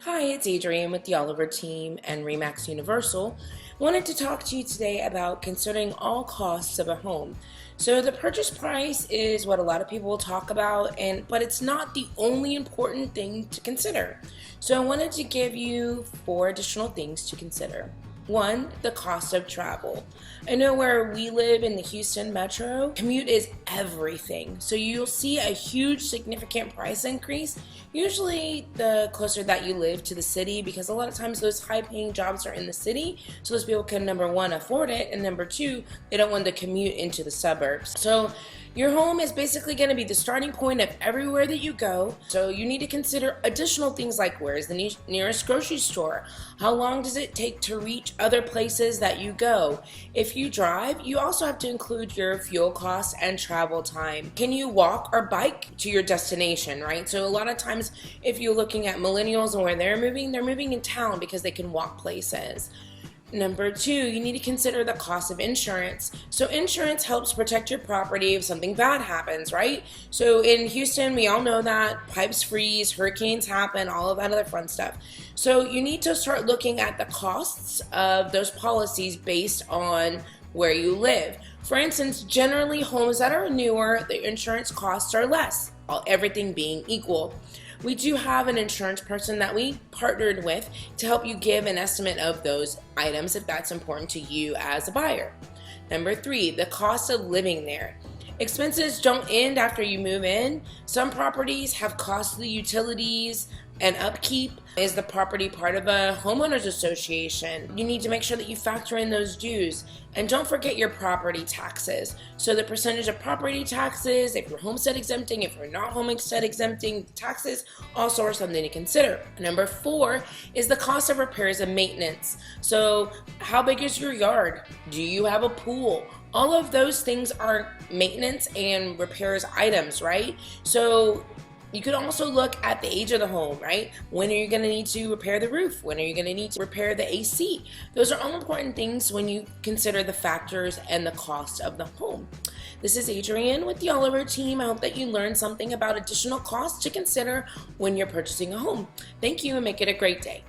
Hi, it's Adrienne with the Oliver team and Remax Universal. Wanted to talk to you today about considering all costs of a home. So the purchase price is what a lot of people will talk about, but it's not the only important thing to consider. So I wanted to give you 4 additional things to consider. 1, the cost of travel. I know where we live in the Houston metro, commute is everything. So you'll see a huge significant price increase, usually the closer that you live to the city, because a lot of times those high paying jobs are in the city. So those people can, number 1, afford it, and number 2, they don't want to commute into the suburbs. So your home is basically going to be the starting point of everywhere that you go. So you need to consider additional things like where is the nearest grocery store? How long does it take to reach other places that you go? If you drive, you also have to include your fuel costs and travel time. Can you walk or bike to your destination, right? So a lot of times if you're looking at millennials and where they're moving in town because they can walk places. Number 2, you need to consider the cost of insurance. So insurance helps protect your property if something bad happens, right? So in Houston, we all know that pipes freeze, hurricanes happen, all of that other fun stuff. So you need to start looking at the costs of those policies based on where you live. For instance, generally homes that are newer, the insurance costs are less, everything being equal. We do have an insurance person that we partnered with to help you give an estimate of those items if that's important to you as a buyer. Number 3, the cost of living there. Expenses don't end after you move in. Some properties have costly utilities and upkeep. Is the property part of a homeowners association? You need to make sure that you factor in those dues. And don't forget your property taxes. So the percentage of property taxes, if you're homestead exempting, if you're not homestead exempting, taxes also are something to consider. Number 4 is the cost of repairs and maintenance. So how big is your yard? Do you have a pool? All of those things are maintenance and repairs items, right? So you could also look at the age of the home, right? When are you going to need to repair the roof? When are you going to need to repair the AC? Those are all important things when you consider the factors and the cost of the home. This is Adrienne with the Oliver team. I hope that you learned something about additional costs to consider when you're purchasing a home. Thank you and make it a great day.